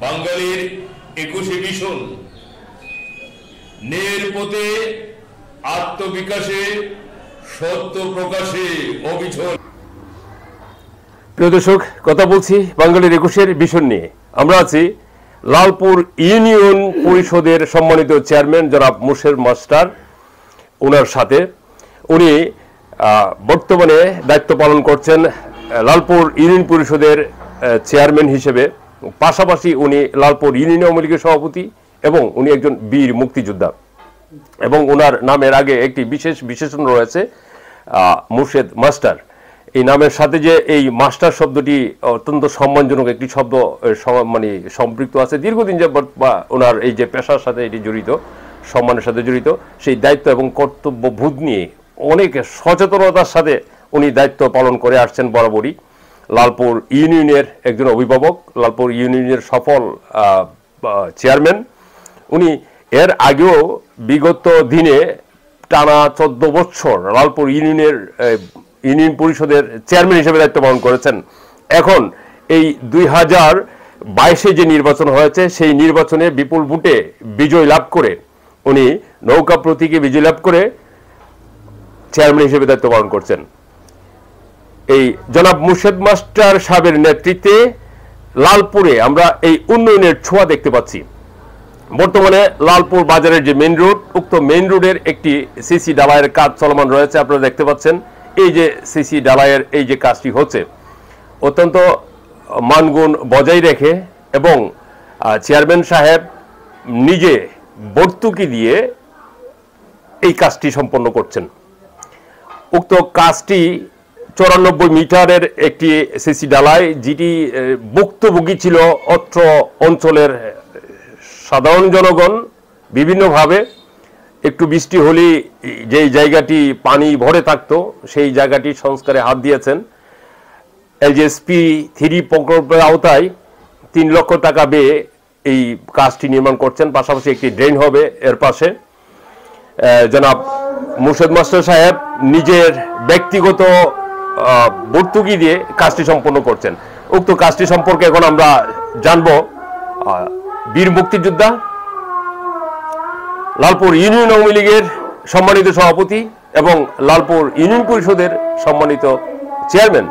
বাঙালির 21শে মিশন ন্যায়ের পথে আত্মবিকাশে সত্য প্রকাশে অবিচল। প্রিয় দর্শক, কথা বলছি বাঙালির 21শের মিশন নিয়ে। আমরা আছি লালপুর ইউনিয়ন পরিষদের সম্মানিত চেয়ারম্যান জনাব মুর্শেদ মাস্টার ওনার সাথে। উনি বর্তমানে দায়িত্ব পালন করছেন লালপুর ইউনিয়ন পরিষদের চেয়ারম্যান হিসেবে। পাশাপাশি উনি লালপুর ইউনিয়ন আওয়ামী লীগের সভাপতি এবং উনি একজন বীর মুক্তিযোদ্ধা, এবং ওনার নামের আগে একটি বিশেষ বিশেষণ রয়েছে মুর্শেদ মাস্টার। এই নামের সাথে যে এই মাস্টার শব্দটি অত্যন্ত সম্মানজনক একটি শব্দ মানে সম্পৃক্ত আছে দীর্ঘদিন যাবৎ, বা ওনার এই যে পেশার সাথে এটি জড়িত, সম্মানের সাথে জড়িত, সেই দায়িত্ব এবং কর্তব্যবোধ নিয়ে অনেক সচেতনতার সাথে উনি দায়িত্ব পালন করে আসছেন বরাবরই। লালপুর ইউনিয়নের একজন অভিভাবক, লালপুর ইউনিয়নের সফল চেয়ারম্যান উনি। এর আগেও বিগত দিনে টানা 14 বছর লালপুর ইউনিয়ন পরিষদের চেয়ারম্যান হিসেবে দায়িত্ব পালন করেছেন। এখন এই 2022-এ যে নির্বাচন হয়েছে, সেই নির্বাচনে বিপুল ভোটে বিজয় লাভ করে উনি নৌকা প্রতীকে বিজয় লাভ করে চেয়ারম্যান হিসেবে দায়িত্ব পালন করছেন। এই জনাব মুর্শেদ মাস্টার সাহেবের নেতৃত্বে লালপুরে আমরা এই উন্নয়নের ছোঁয়া দেখতে পাচ্ছি। বর্তমানে লালপুর বাজারের যে মেইন রোড, উক্ত মেইন রোডের একটি সিসি ঢালাইয়ের কাজ চলমান রয়েছে। আপনারা দেখতে পাচ্ছেন এই যে সিসি ঢালাইয়ের এই যে কাজটি হচ্ছে, অত্যন্ত মানগুণ বজায় রেখে, এবং চেয়ারম্যান সাহেব নিজে ভর্তুকি দিয়ে এই কাজটি সম্পন্ন করছেন। উক্ত কাজটি 94 মিটারের একটি সিসি ঢালাই, যেটি ভুক্তভোগী ছিল অত্র অঞ্চলের সাধারণ জনগণ। বিভিন্নভাবে একটু বৃষ্টি হলেই যেই জায়গাটি পানি ভরে থাকতো, সেই জায়গাটি সংস্কারে হাত দিয়েছেন। LGSP 3 প্রকল্পের আওতায় 3 লক্ষ টাকা ব্যয়ে এই কাজটি নির্মাণ করছেন। পাশাপাশি একটি ড্রেন হবে এর পাশে। জনাব মুর্শেদ মাস্টার সাহেব নিজের ব্যক্তিগত ভর্তুকি দিয়ে কাজটি সম্পন্ন করছেন। উক্ত কাজটি সম্পর্কে এখন আমরা জানবো বীর মুক্তিযোদ্ধা, লালপুর ইউনিয়ন আওয়ামী লীগের সম্মানিত সভাপতি এবং লালপুর ইউনিয়ন পরিষদের সম্মানিত চেয়ারম্যান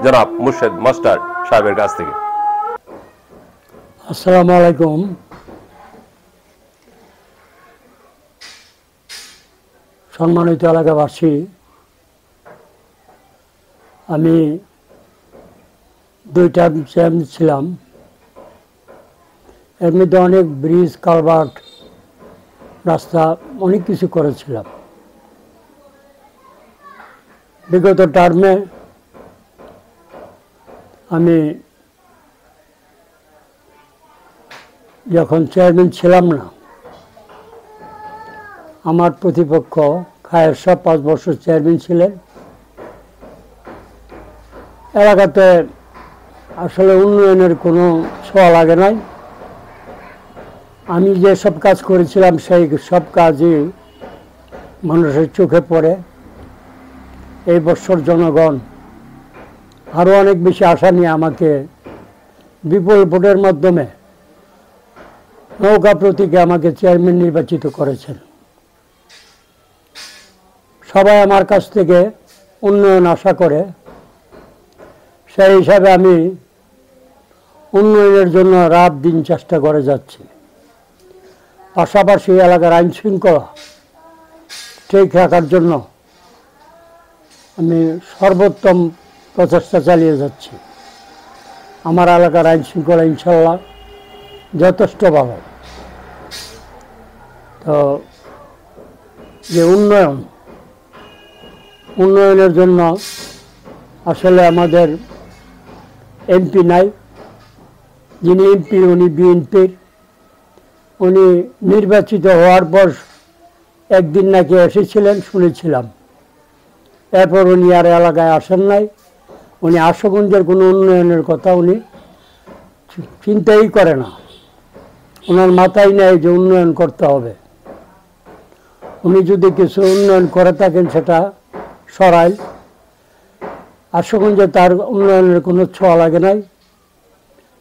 জনাব মুর্শেদ মাস্টার সাহেবের কাছ থেকে। আসসালামু আলাইকুম। সম্মানিত এলাকাবাসী, আমি 2 টার্ম চেয়ারম্যান ছিলাম। এর মধ্যে অনেক ব্রিজ, কালভার্ট, রাস্তা, অনেক কিছু করেছিলাম। বিগত টার্মে আমি যখন চেয়ারম্যান ছিলাম না, আমার প্রতিপক্ষ খায়ের সাহেব 5 বছর চেয়ারম্যান ছিলেন। এলাকাতে আসলে উন্নয়নের কোনো ছোঁয়া লাগে নাই। আমি যে সব কাজ করেছিলাম সেই সব কাজই মানুষের চোখে পড়ে। এই বছর জনগণ আরও অনেক বেশি আশা নিয়ে আমাকে বিপুল ভোটের মাধ্যমে নৌকা প্রতীকে আমাকে চেয়ারম্যান নির্বাচিত করেছেন। সবাই আমার কাছ থেকে উন্নয়ন আশা করে, সেই হিসাবে আমি উন্নয়নের জন্য রাত দিন চেষ্টা করে যাচ্ছি। পাশাপাশি এলাকার আইন শৃঙ্খলা ঠিক রাখার জন্য আমি সর্বোত্তম প্রচেষ্টা চালিয়ে যাচ্ছি। আমার এলাকার আইন শৃঙ্খলা ইনশাল্লাহ যথেষ্ট ভালো। তো যে উন্নয়নের জন্য আসলে আমাদের এমপি নাই। যিনি এমপি উনি বিএনপির। উনি নির্বাচিত হওয়ার পর একদিন নাকি এসেছিলেন শুনেছিলাম, এরপর উনি আর এলাকায় আসেন নাই। উনি আশুগঞ্জের কোনো উন্নয়নের কথা উনি চিন্তাই করে না। ওনার মাথায় নেই যে উন্নয়ন করতে হবে। উনি যদি কিছু উন্নয়ন করে থাকেন সেটা সরাই। আশুগঞ্জে তার উন্নয়নের কোনো ছোঁয়া লাগে নাই।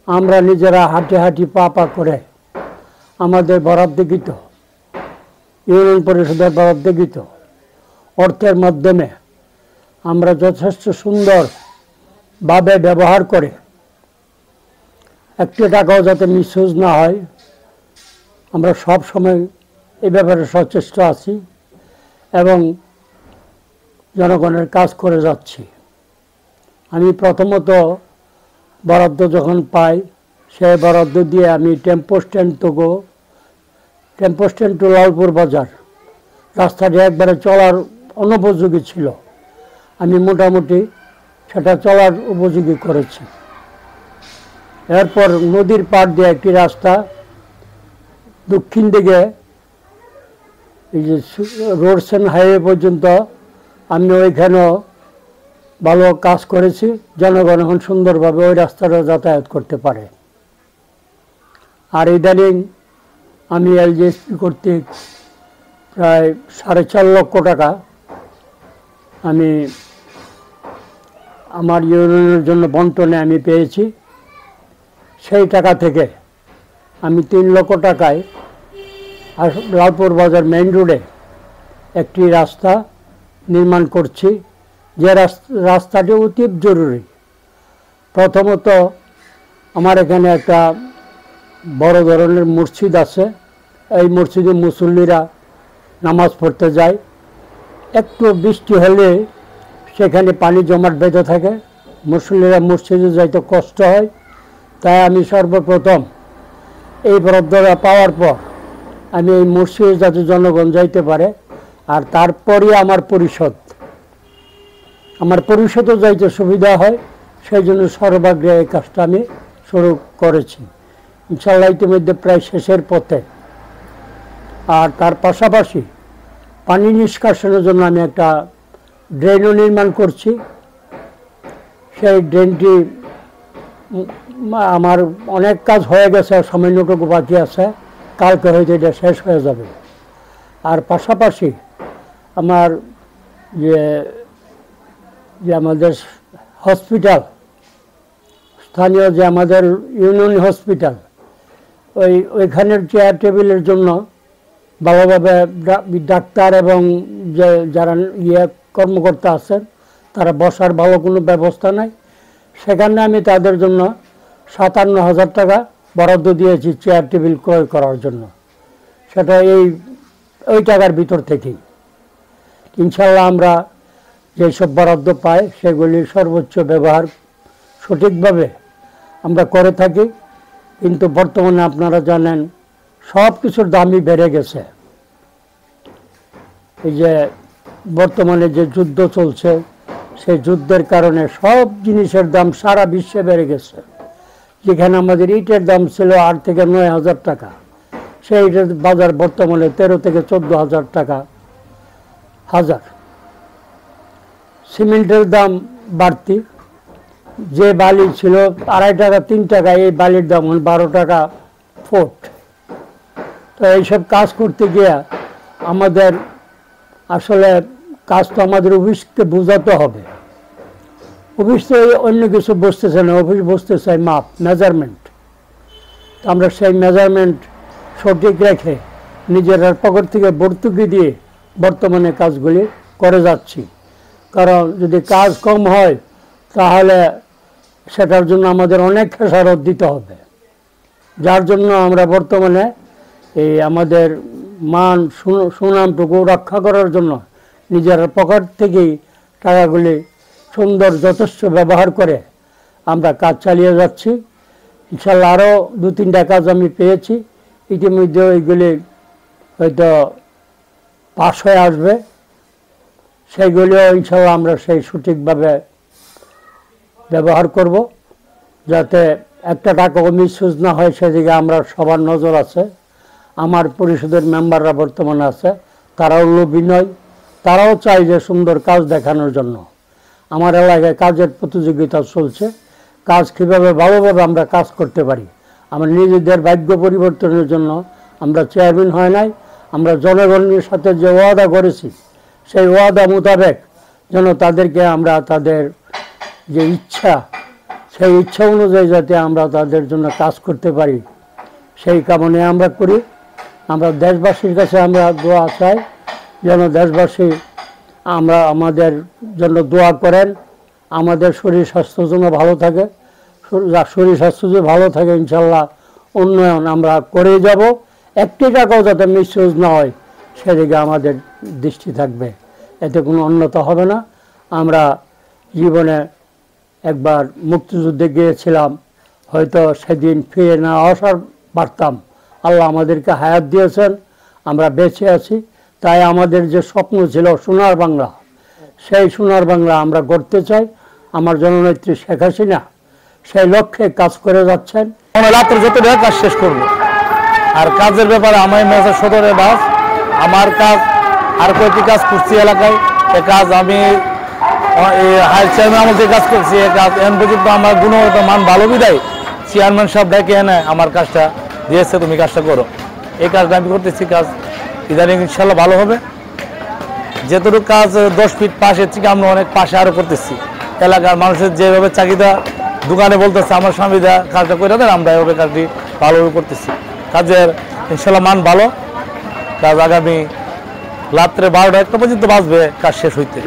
আমরা নিজেরা হাঁটি হাঁটি পা পা করে আমাদের বরাদ্দকৃত ইউনিয়ন পরিষদের বরাদ্দকৃত অর্থের মাধ্যমে আমরা যথেষ্ট সুন্দরভাবে ব্যবহার করে একটি টাকাও যাতে মিসইউজ না হয় আমরা সব সময় এই ব্যাপারে সচেষ্ট আছি এবং জনগণের কাজ করে যাচ্ছি। আমি প্রথমত বরাদ্দ যখন পাই সেই বরাদ্দ দিয়ে আমি টেম্পো স্ট্যান্ড টু লালপুর বাজার রাস্তাটি একবারে চলার অনুপযোগী ছিল, আমি মোটামুটি সেটা চলার উপযোগী করেছি। এরপর নদীর পাড় দিয়ে একটি রাস্তা দক্ষিণ দিকে এই যে রোডস অ্যান্ড হাইওয়ে পর্যন্ত আমি ওইখানেও ভালো কাজ করেছি, জনগণ এখন সুন্দরভাবে ওই রাস্তাটা যাতায়াত করতে পারে। আর ইদানিং আমি এলজিএসপি কর্তৃক প্রায় 4.5 লক্ষ টাকা আমি আমার ইউনিয়নের জন্য বন্টনে আমি পেয়েছি। সেই টাকা থেকে আমি 3 লক্ষ টাকায় লালপুর বাজার মেইন রোডে একটি রাস্তা নির্মাণ করছি, যে রাস্তাটি অতি জরুরি। প্রথমত আমার এখানে একটা বড় ধরনের মসজিদ আছে, এই মসজিদে মুসল্লিরা নামাজ পড়তে যায়, একটু বৃষ্টি হলে সেখানে পানি জমাট বেঁধে থাকে, মুসল্লিরা মসজিদে যাইতে কষ্ট হয়। তাই আমি সর্বপ্রথম এই বরাদ্দটা পাওয়ার পর আমি এই মসজিদে যাতে জনগণ যাইতে পারে, আর তারপরে আমার পরিষদও যাইতে সুবিধা হয়, সেই জন্য সর্বাগ্রে এই কাজটা আমি শুরু করেছি। ইনশাআল্লাহ ইতিমধ্যে প্রায় শেষের পথে। আর তার পাশাপাশি পানি নিষ্কাশনের জন্য আমি একটা ড্রেনও নির্মাণ করছি। সেই ড্রেনটি আমার অনেক কাজ হয়ে গেছে, সামান্যটুকু বাকি আছে, কালকে হয়তো এটা শেষ হয়ে যাবে। আর পাশাপাশি আমার যে আমাদের হসপিটাল, স্থানীয় যে আমাদের ইউনিয়ন হসপিটাল, ওইখানের চেয়ার টেবিলের জন্য ভালোভাবে ডাক্তার এবং যে যারা কর্মকর্তা আছেন তারা বসার ভালো কোনো ব্যবস্থা নাই, সেখানে আমি তাদের জন্য 57,000 টাকা বরাদ্দ দিয়েছি চেয়ার টেবিল ক্রয় করার জন্য। সেটা ওই টাকার ভিতর থেকেই ইনশাআল্লাহ আমরা যেসব বরাদ্দ পাই সেগুলির সর্বোচ্চ ব্যবহার সঠিকভাবে আমরা করে থাকি। কিন্তু বর্তমানে আপনারা জানেন সব কিছুর দামই বেড়ে গেছে। এই যে বর্তমানে যে যুদ্ধ চলছে, সেই যুদ্ধের কারণে সব জিনিসের দাম সারা বিশ্বে বেড়ে গেছে। যেখানে আমাদের ইটের দাম ছিল 8 থেকে 9,000 টাকা, সেই ইটের বাজার বর্তমানে 13 থেকে 14,000 টাকা হাজার। সিমেন্টের দাম বাড়তি, যে বালি ছিল 2.5 টাকা 3 টাকা, এই বালির দাম 12 টাকা ফুট। তো এইসব কাজ করতে গিয়ে আমাদের আসলে কাজ তো আমাদের অফিসকে বোঝাতে হবে। অফিস তো অন্য কিছু বুঝতেছে না, অফিস বুঝতে চাই মাপ, মেজারমেন্ট। আমরা সেই মেজারমেন্ট সঠিক রেখে নিজের পকেট থেকে ভর্তুকি দিয়ে বর্তমানে কাজগুলি করে যাচ্ছি। কারণ যদি কাজ কম হয় তাহলে সেটার জন্য আমাদের অনেক খেসারত দিতে হবে, যার জন্য আমরা বর্তমানে এই আমাদের মান সুনামটুকু রক্ষা করার জন্য নিজের পকেট থেকেই টাকাগুলি সুন্দর যথেষ্ট ব্যবহার করে আমরা কাজ চালিয়ে যাচ্ছি। ইনশাআল্লাহ আরও 2-3টা কাজ আমি পেয়েছি, ইতিমধ্যে ওইগুলি হয়তো পাশ হয়ে আসবে, সেইগুলিও ইনশাআল্লাহ আমরা সেই সঠিকভাবে ব্যবহার করব, যাতে একটা টাকাও মিসইউজ না হয় সেদিকে আমরা সবার নজর আছে। আমার পরিষদের মেম্বাররা বর্তমানে আছে, তারাও লোভী নয়, তারাও চাই যে সুন্দর কাজ দেখানোর জন্য। আমার এলাকায় কাজের প্রতিযোগিতা চলছে, কাজ কীভাবে ভালোভাবে আমরা কাজ করতে পারি। আমরা নিজেদের ভাগ্য পরিবর্তনের জন্য আমরা চেয়ারম্যান হয় নাই, আমরা জনগণের সাথে যে ওয়াদা করেছি সেই ওয়াদা মোতাবেক যেন তাদেরকে আমরা তাদের যে ইচ্ছা সেই ইচ্ছা অনুযায়ী যাতে আমরা তাদের জন্য কাজ করতে পারি সেই কামনে আমরা করি। আমরা দেশবাসীর কাছে আমরা দোয়া চাই যেন দেশবাসী আমাদের জন্য দোয়া করেন, আমাদের শরীর স্বাস্থ্য যেন ভালো থাকে। শরীর স্বাস্থ্য যদি ভালো থাকে ইনশাল্লাহ উন্নয়ন আমরা করে যাব। একটি টাকাও যাতে মিসইউজ না হয় সেদিকে আমাদের দৃষ্টি থাকবে, এতে কোনো অন্যতা হবে না। আমরা জীবনে একবার মুক্তিযুদ্ধে গিয়েছিলাম, হয়তো সেদিন ফিরে না আসার পারতাম। আল্লাহ আমাদেরকে হায়াত দিয়েছেন, আমরা বেঁচে আছি। তাই আমাদের যে স্বপ্ন ছিল সোনার বাংলা, সেই সোনার বাংলা আমরা গড়তে চাই। আমার জননেত্রী শেখ হাসিনা সেই লক্ষ্যে কাজ করে যাচ্ছেন। রাত্রে যতটা কাজ শেষ করব। আর কাজের ব্যাপারে আমি মেসেজ সদরে বাস, আমার কাজ আর কয়েকটি কাজ করছি এলাকায়। এ কাজ আমি হায়ার চেয়ারম্যান আমার যে কাজ করছি, এ কাজ এন পর্যন্ত আমার গুণগত মান ভালো বিদায় চেয়ারম্যান সব ডেকে এনে আমার কাজটা দিয়েছে, তুমি কাজটা করো। এই কাজটা আমি করতেছি, কাজ ইদানিং ইনশাল্লাহ ভালো হবে। যেটুকু কাজ 10 ফিট পাশে থেকে আমরা অনেক পাশে আরও করতেছি। এলাকার মানুষের যেভাবে চাহিদা দোকানে বলতেছে আমার স্বামীরা কাজটা করে দেন, আমরা এভাবে কাজটি ভালোভাবে করতেছি। কাজের ইনশাল্লাহ মান ভালো। কাজ আগামী রাত্রে 12টা 1টা পর্যন্ত বাজবে কাজ শেষ হইতে।